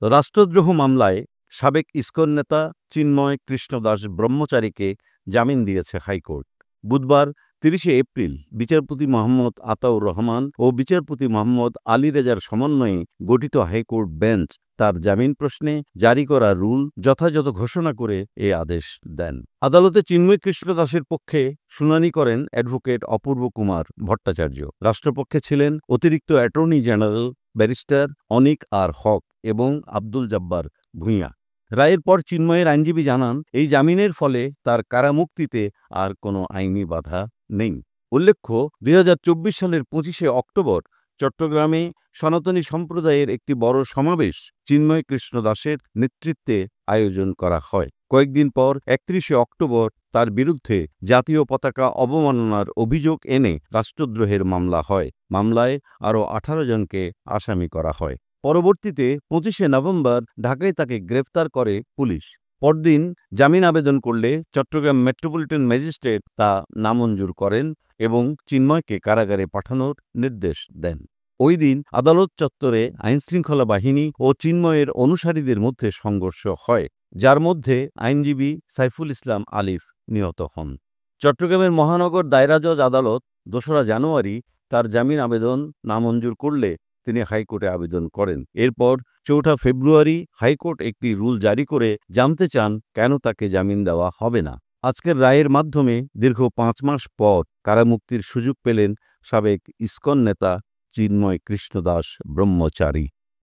রাষ্ট্রদ্রোহ মামলায় সাবেক ইসকন নেতা চিন্ময় কৃষ্ণদাস ব্রহ্মচারীকে জামিন দিয়েছে হাইকোর্ট। বুধবার ৩০শে এপ্রিল বিচারপতি মোহাম্মদ আতাউর রহমান ও বিচারপতি মোহাম্মদ আলী রেজার সমন্বয়ে গঠিত হাইকোর্ট বেঞ্চ তার জামিন প্রশ্নে জারি করা রুল যথাযথ ঘোষণা করে এ আদেশ দেন। আদালতে চিন্ময় কৃষ্ণদাসের পক্ষে শুনানি করেন অ্যাডভোকেট অপূর্ব কুমার ভট্টাচার্য। রাষ্ট্রপক্ষে ছিলেন অতিরিক্ত অ্যাটর্নি জেনারেল ব্যারিস্টার অনিক আর হক এবং আব্দুল জব্বার ভূঁইয়া। রায়ের পর চিন্ময়ের আইনজীবী জানান, এই জামিনের ফলে তার কারামুক্তিতে আর কোনো আইনি বাধা নেই। উল্লেখ্য, ২০২৪ সালের ২৫শে অক্টোবর চট্টগ্রামে সনাতনী সম্প্রদায়ের একটি বড় সমাবেশ চিন্ময় কৃষ্ণদাসের নেতৃত্বে আয়োজন করা হয়। কয়েকদিন পর ৩১শে অক্টোবর তার বিরুদ্ধে জাতীয় পতাকা অবমাননার অভিযোগ এনে রাষ্ট্রদ্রোহের মামলা হয়। মামলায় আরও ১৮ জনকে আসামি করা হয়। পরবর্তীতে ২৫শে নভেম্বর ঢাকায় তাকে গ্রেফতার করে পুলিশ। পরদিন জামিন আবেদন করলে চট্টগ্রাম মেট্রোপলিটন ম্যাজিস্ট্রেট তা নামঞ্জুর করেন এবং চিন্ময়কে কারাগারে পাঠানোর নির্দেশ দেন। ওই দিন আদালত চত্বরে আইনশৃঙ্খলা বাহিনী ও চিন্ময়ের অনুসারীদের মধ্যে সংঘর্ষ হয়, যার মধ্যে আইনজীবী সাইফুল ইসলাম আলিফ নিহত হন। চট্টগ্রামের মহানগর দায়রা জজ আদালত ২রা জানুয়ারি তার জামিন আবেদন নামঞ্জুর করলে তিনি হাইকোর্টে আবেদন করেন। এরপর ৪ঠা ফেব্রুয়ারি হাইকোর্ট একটি রুল জারি করে জানতে চান কেন তাকে জামিন দেওয়া হবে না। আজকের রায়ের মাধ্যমে দীর্ঘ ৫ মাস পর কারামুক্তির সুযোগ পেলেন সাবেক ইসকন নেতা চিন্ময় কৃষ্ণদাস ব্রহ্মচারী।